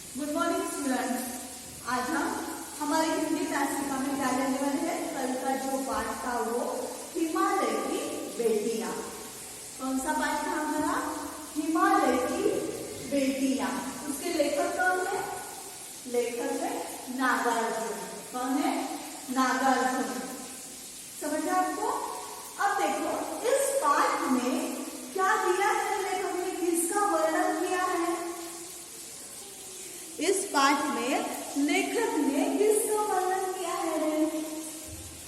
Good morning student. आज हम हमारी हिंदी तासिका में क्या लेने वाले हैं। कल का जो पाठ था वो हिमालय की बेटियां। कौन सा पाठ था हमारा? हिमालय की बेटियां। उसके लेखक कौन है? लेखक है नागार्जुन। कौन है? नागार्जुन। समझ में आपको? अब देखो इस पाठ में क्या दिया है लेखक ने, किसका वर्णन किया है। इस पाठ में लेखक ने किसका वर्णन किया है?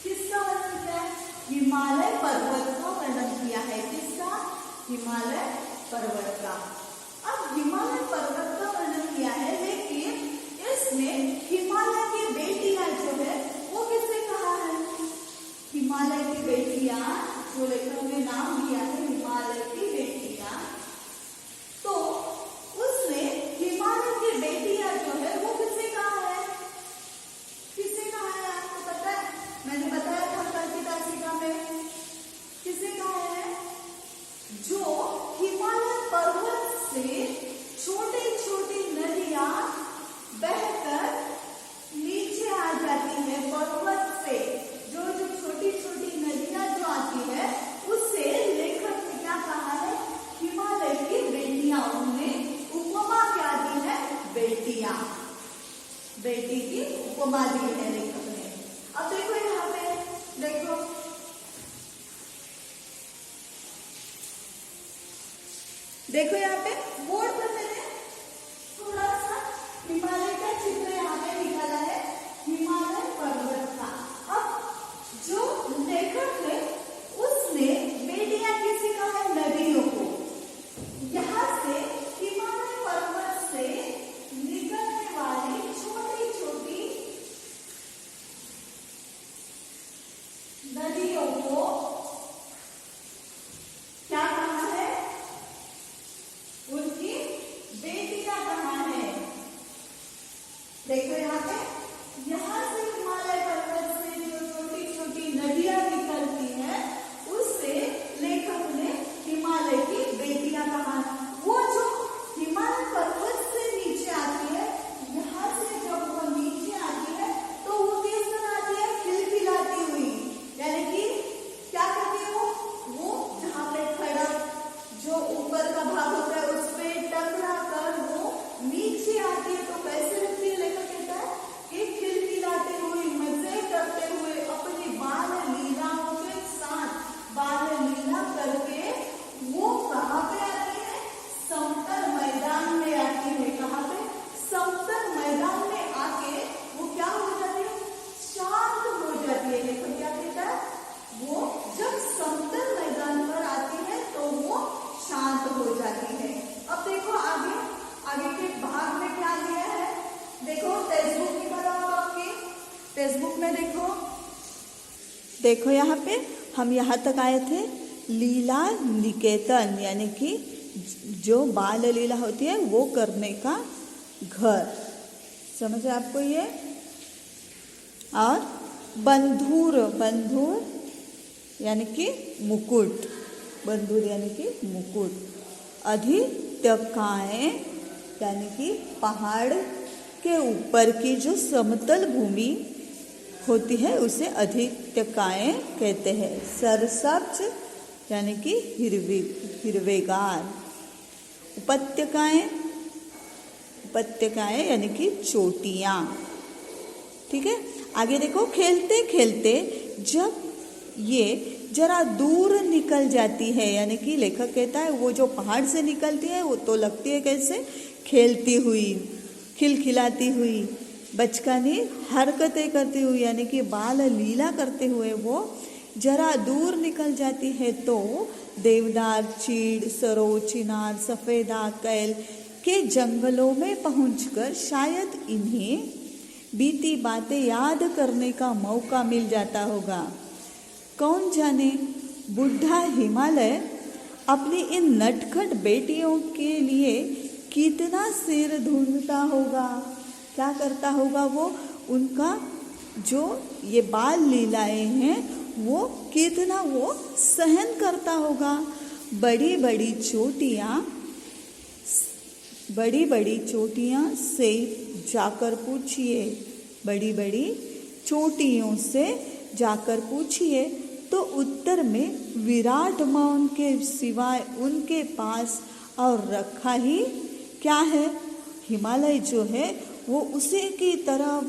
किसका वर्णन किया है? हिमालय पर्वत का वर्णन किया है। किसका? हिमालय पर्वत का। अब हिमालय पर्वत का वर्णन किया है, लेकिन इसमें हिमालय की बेटियां जो है वो किससे कहा है? हिमालय की बेटियां जो लेखक ने नाम दिया है हिमालय की बेटियां, तो उसमें हिमालय की बेटियां जो है वो किससे कहा है? किससे कहा है आपको पता है? मैंने बताया था कल की तासिका में। किससे कहा है? जो हिमालय पर्वत से छोटी छोटी नदियां बहकर नीचे आ जाती है। पर्वत से जो जो छोटी छोटी नदियां जो आती है उससे लेखक ने क्या कहा है? हिमालय की बेटियां। उन्हें उपमा क्या दी है? बेटियां। बेटी की उपमा दी है लेखक ने। अब देखो यहाँ पे, देखो देखो यहाँ पे बोर्ड पर मैंने थोड़ा सा हिमालय का चित्र यहाँ पे निकाला है, हिमालय पर्वत का। अब जो लेखक है उसने बेटियां किसी कहा है? नदियों को। यहाँ से हिमालय पर्वत से निकलने वाली छोटी छोटी नदियों को क्या कहा है? उनकी बेटियां कहा है। देखो यहाँ पे, यहाँ से हिमालय पर्वत से जो छोटी छोटी नदियां निकलती हैं उससे लेखक ने हिमालय की बेटियां कहा। वो जो हिमालय पर्वत से नीचे आती है, यहाँ से जब वो नीचे आती है तो वो किस तरह आती है? खिलखिलाती हुई। यानी कि क्या करती है वो जहाँ पे खड़ा जो ऊपर का भाग होता है उस पे टकरा कर वो नीचे आती है तो कैसे लगती है? लेखक कहता है कि खिलखिलाते हुए, मजे करते हुए, अपनी बाल लीलाओं के साथ बाल लीला करके वो कहाँ पे आती है? समतल मैदान में आती है। कहाँ पे? समतल मैदान में आके वो क्या हो जाती है? शांत हो जाती है। लेकिन क्या कहता है? वो जब समतल मैदान पर आती है तो वो शांत हो जाती है। अब देखो आगे के भाग में क्या दिया है। देखो टेक्स्ट बुक निकालो आपकी। टेक्स्ट बुक में देखो यहाँ पे हम यहाँ तक आए थे लीला निकेतन, यानी कि जो बाल लीला होती है वो करने का घर। समझ आपको ये? और बंधुर, बंधुर यानी कि मुकुट, बंधुर यानी कि मुकुट। अधित्यकाएं यानी कि पहाड़ के ऊपर की जो समतल भूमि होती है उसे अधित्यकाएं कहते हैं। सरसब्ज यानी कि हिरवेगार। उपत्यकाएं, उपत्यकाएं यानी कि चोटियां। ठीक है, आगे देखो खेलते खेलते जब ये जरा दूर निकल जाती है, यानी कि लेखक कहता है वो जो पहाड़ से निकलती है वो तो लगती है कैसे? खेलती हुई, खिलखिलाती हुई, बचकानी हरकतें करती हुई, यानी कि बाल लीला करते हुए वो जरा दूर निकल जाती है तो देवदार, चीड़, सरो, चिनार, सफेदा, कैल के जंगलों में पहुंचकर शायद इन्हें बीती बातें याद करने का मौका मिल जाता होगा। कौन जाने बुढ़ा हिमालय अपनी इन नटखट बेटियों के लिए कितना सिर ढूंढता होगा। क्या करता होगा वो? उनका जो ये बाल लीलाएं हैं वो कितना वो सहन करता होगा। बड़ी बड़ी चोटियां बड़ी बड़ी चोटियों से जाकर पूछिए, बड़ी बड़ी चोटियों से जाकर पूछिए, तो उत्तर में विराट मौन के सिवाय उनके पास और रखा ही क्या है। हिमालय जो है वो उसी की तरह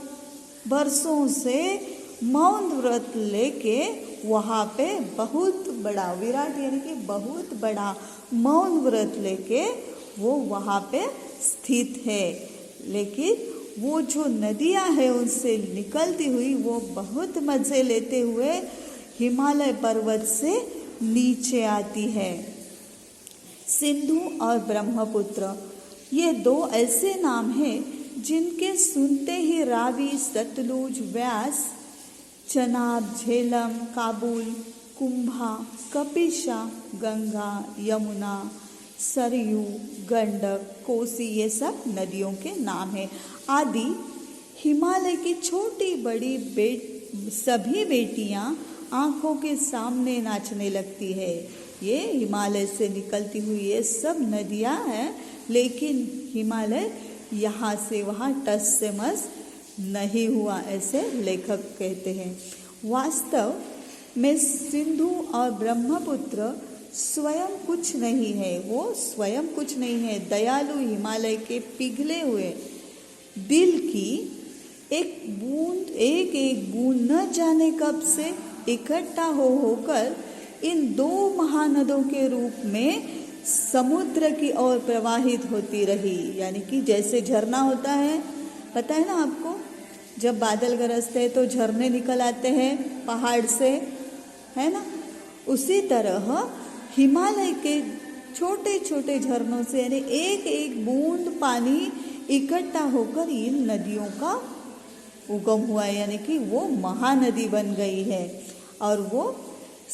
बरसों से मौन व्रत लेके वहाँ पे बहुत बड़ा, विराट यानी कि बहुत बड़ा मौन व्रत लेके वो वहाँ पे स्थित है। लेकिन वो जो नदियाँ है उनसे निकलती हुई वो बहुत मज़े लेते हुए हिमालय पर्वत से नीचे आती है। सिंधु और ब्रह्मपुत्र ये दो ऐसे नाम हैं जिनके सुनते ही रावी, सतलुज, व्यास, चनाब, झेलम, काबुल, कुंभा, कपिशा, गंगा, यमुना, सरयू, गंडक, कोसी ये सब नदियों के नाम हैं। आदि हिमालय की छोटी बड़ी सभी बेटियां आंखों के सामने नाचने लगती है। ये हिमालय से निकलती हुई ये सब नदियां हैं, लेकिन हिमालय यहाँ से वहाँ टस से मस नहीं हुआ, ऐसे लेखक कहते हैं। वास्तव में सिंधु और ब्रह्मपुत्र स्वयं कुछ नहीं है, वो स्वयं कुछ नहीं है। दयालु हिमालय के पिघले हुए दिल की एक बूंद, एक एक बूंद न जाने कब से इकट्ठा होकर इन दो महानदों के रूप में समुद्र की ओर प्रवाहित होती रही। यानी कि जैसे झरना होता है, पता है ना आपको, जब बादल गरजते हैं तो झरने निकल आते हैं पहाड़ से, है ना। उसी तरह हिमालय के छोटे छोटे झरनों से यानी एक एक बूंद पानी इकट्ठा होकर इन नदियों का उगम हुआ, यानी कि वो महानदी बन गई है और वो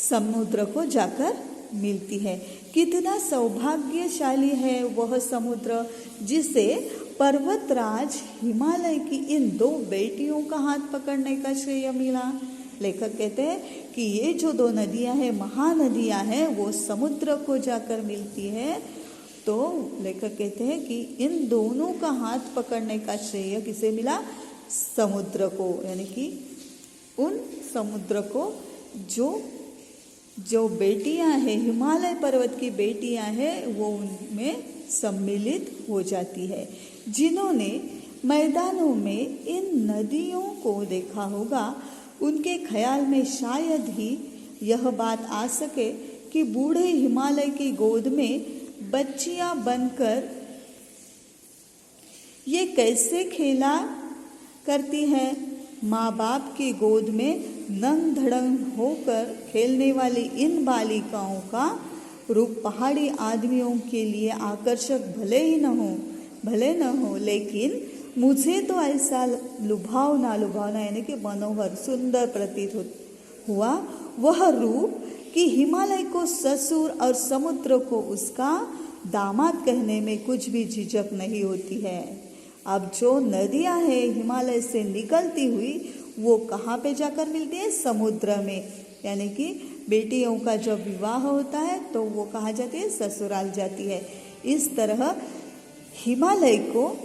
समुद्र को जाकर मिलती है। कितना सौभाग्यशाली है वह समुद्र जिसे पर्वतराज हिमालय की इन दो बेटियों का हाथ पकड़ने का श्रेय मिला। लेखक कहते हैं कि ये जो दो नदियां हैं, महानदियां हैं, वो समुद्र को जाकर मिलती है। तो लेखक कहते हैं कि इन दोनों का हाथ पकड़ने का श्रेय किसे मिला? समुद्र को, यानी कि उन समुद्र को जो बेटियां हैं, हिमालय पर्वत की बेटियां हैं, वो उनमें सम्मिलित हो जाती है। जिन्होंने मैदानों में इन नदियों को देखा होगा, उनके ख्याल में शायद ही यह बात आ सके कि बूढ़े हिमालय की गोद में बच्चियां बनकर ये कैसे खेला करती है। माँ बाप की गोद में नंग धड़ंग होकर खेलने वाली इन बालिकाओं का रूप पहाड़ी आदमियों के लिए आकर्षक भले न हो, लेकिन मुझे तो ऐसा लुभावना यानी कि मनोहर, सुंदर प्रतीत हुआ वह रूप कि हिमालय को ससुर और समुद्र को उसका दामाद कहने में कुछ भी झिझक नहीं होती है। अब जो नदियां हैं हिमालय से निकलती हुई, वो कहाँ पे जाकर मिलती है? समुद्र में। यानी कि बेटियों का जब विवाह होता है तो वो कहाँ जाती है? ससुराल जाती है। इस तरह हिमालय को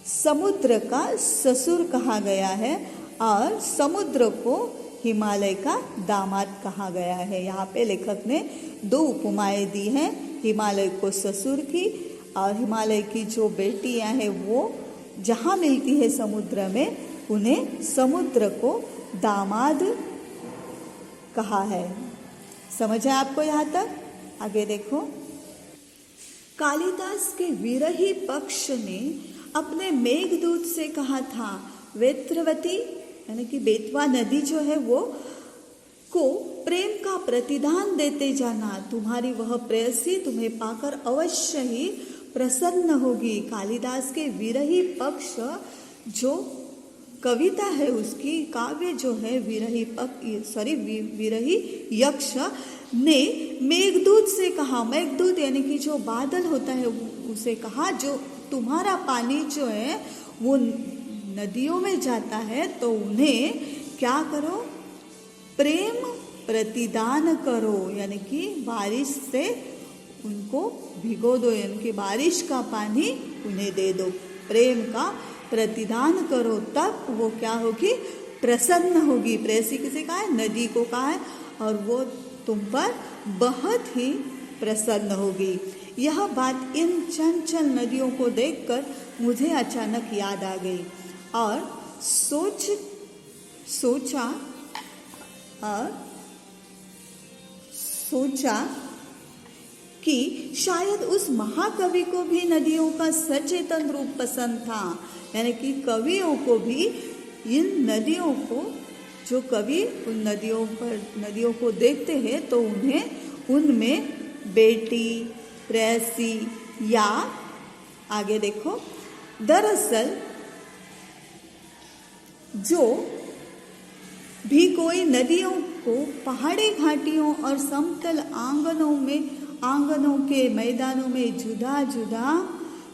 समुद्र का ससुर कहा गया है और समुद्र को हिमालय का दामाद कहा गया है। यहाँ पे लेखक ने दो उपमाएं दी हैं, हिमालय को ससुर की और हिमालय की जो बेटियां हैं वो जहाँ मिलती है समुद्र में, उन्हें समुद्र को दामाद कहा है। समझ है आपको यहाँ तक? आगे देखो। कालिदास के विरही पक्ष ने अपने मेघदूत से कहा था, वेत्रवती यानी कि बेतवा नदी जो है वो को प्रेम का प्रतिदान देते जाना, तुम्हारी वह प्रेयसी तुम्हें पाकर अवश्य ही प्रसन्न होगी। कालिदास के विरही पक्ष जो कविता है, उसकी काव्य जो है विरही यक्ष ने मेघदूत से कहा, मेघदूत यानी कि जो बादल होता है उसे कहा, जो तुम्हारा पानी जो है वो नदियों में जाता है तो उन्हें क्या करो? प्रेम प्रतिदान करो, यानी कि बारिश से उनको भिगो दो, उनकी बारिश का पानी उन्हें दे दो, प्रेम का प्रतिदान करो, तब वो क्या होगी, प्रसन्न होगी। प्रेयसी किसे कहा है, नदी को कहा है, और वो तुम पर बहुत ही प्रसन्न होगी। यह बात इन चंचल नदियों को देखकर मुझे अचानक याद आ गई और सोचा कि शायद उस महाकवि को भी नदियों का सचेतन रूप पसंद था। यानी कि कवियों को भी इन नदियों को, जो कवि उन नदियों को देखते हैं तो उन्हें उनमें बेटी, प्रेयसी या आगे देखो, दरअसल जो भी कोई नदियों को पहाड़ी घाटियों और समतल आंगनों के मैदानों में जुदा जुदा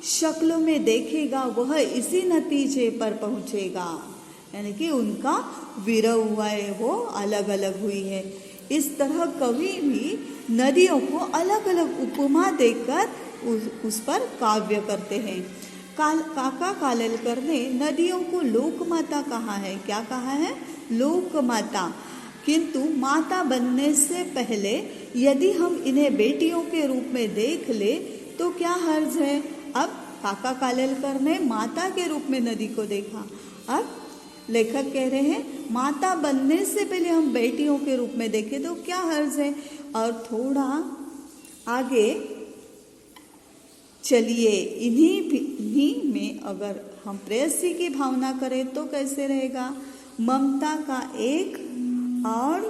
शक्लों में देखेगा, वह इसी नतीजे पर पहुंचेगा। यानी कि उनका विरह हुआ है, वो अलग अलग हुई है। इस तरह कवि भी नदियों को अलग अलग उपमा देकर उस पर काव्य करते हैं। काका कालेलकर ने नदियों को लोकमाता कहा है। क्या कहा है, लोकमाता। किंतु माता बनने से पहले यदि हम इन्हें बेटियों के रूप में देख ले तो क्या हर्ज है। अब काका कालेलकर ने माता के रूप में नदी को देखा, अब लेखक कह रहे हैं माता बनने से पहले हम बेटियों के रूप में देखें तो क्या हर्ज है। और थोड़ा आगे चलिए, इन्हीं में अगर हम प्रेयसी की भावना करें तो कैसे रहेगा। ममता का एक और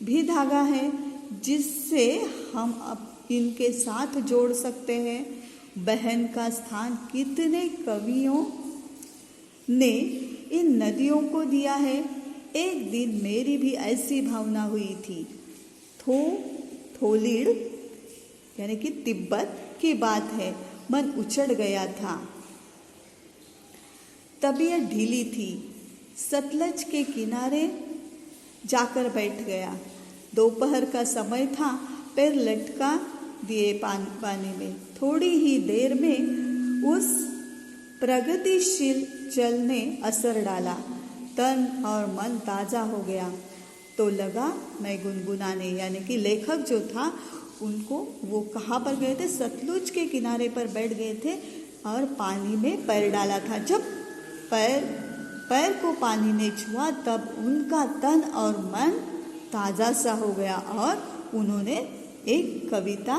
भी धागा है जिससे हम इनके साथ जोड़ सकते हैं। बहन का स्थान कितने कवियों ने इन नदियों को दिया है। एक दिन मेरी भी ऐसी भावना हुई थी। थोलीड़ यानी कि तिब्बत की बात है, मन उचड़ गया था, तबीयत ढीली थी, सतलज के किनारे जाकर बैठ गया। दोपहर का समय था, पैर लटका दिए पानी में। थोड़ी ही देर में उस प्रगतिशील जल ने असर डाला, तन और मन ताजा हो गया। तो लगा मैं गुनगुनाने, यानी कि लेखक जो था उनको, वो कहाँ पर गए थे, सतलुज के किनारे पर बैठ गए थे और पानी में पैर डाला था। जब पैर को पानी ने छुआ तब उनका तन और मन ताज़ा सा हो गया और उन्होंने एक कविता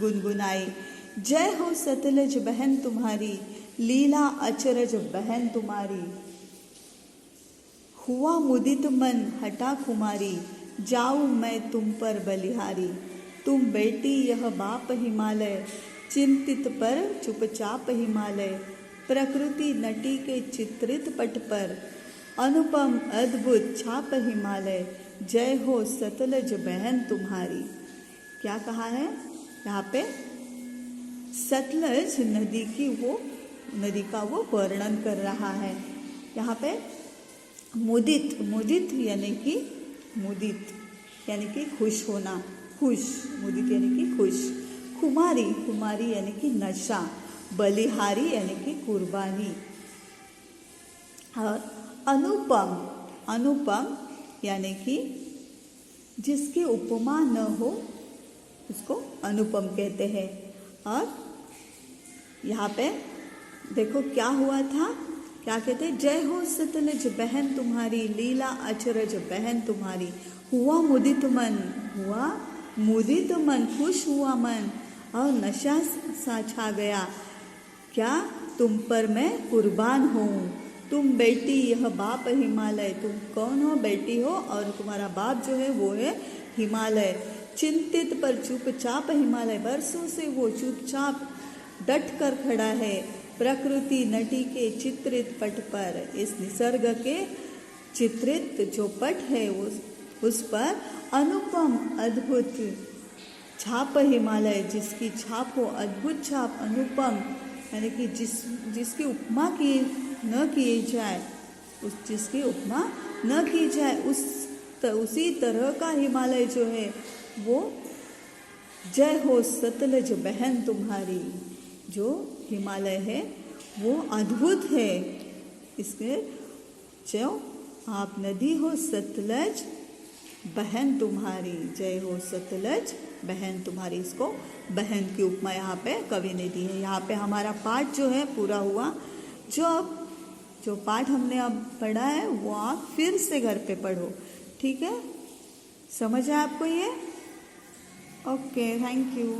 गुनगुनाई। जय हो सतलज बहन तुम्हारी, लीला अचरज बहन तुम्हारी, हुआ मुदित मन हटा कुमारी, जाऊं मैं तुम पर बलिहारी। तुम बेटी यह बाप हिमालय, चिंतित पर चुपचाप हिमालय, प्रकृति नटी के चित्रित पट पर, अनुपम अद्भुत छाप हिमालय, जय हो सतलज बहन तुम्हारी। क्या कहा है यहाँ पे, सतलज नदी का वो वर्णन कर रहा है। यहाँ पे मुदित यानी कि खुश होना, मुदित यानी कि खुश, कुमारी यानी कि नशा, बलिहारी यानी कि कुर्बानी, और अनुपम यानी कि जिसकी उपमा न हो उसको अनुपम कहते हैं। और यहाँ पे देखो क्या हुआ था, क्या कहते हैं, जय हो सतलज बहन तुम्हारी, लीला अचरज बहन तुम्हारी, हुआ मुदित मन, खुश हुआ मन और नशा सा छा गया। क्या तुम पर मैं कुर्बान हूँ। तुम बेटी यह बाप हिमालय, तुम कौन हो, बेटी हो और तुम्हारा बाप जो है वो है हिमालय। चिंतित पर चुपचाप हिमालय, बरसों से वो चुपचाप डट कर खड़ा है। प्रकृति नटी के चित्रित पट पर, इस निसर्ग के चित्रित जो पट है उस पर अनुपम अद्भुत छाप हिमालय, जिसकी छाप हो अद्भुत छाप, अनुपम यानी कि जिसकी उपमा न की जाए उसी तरह का हिमालय जो है वो जय हो सतलज बहन तुम्हारी। जो हिमालय है वो अद्भुत है, इसके जो आप नदी हो सतलज बहन तुम्हारी। जय हो सतलज बहन तुम्हारी। इसको बहन की उपमा यहाँ पे कवि ने दी है। यहाँ पे हमारा पाठ जो है पूरा हुआ। जो पाठ हमने अब पढ़ा है वो आप फिर से घर पे पढ़ो, ठीक है? समझ आया आपको ये? Okay, thank you.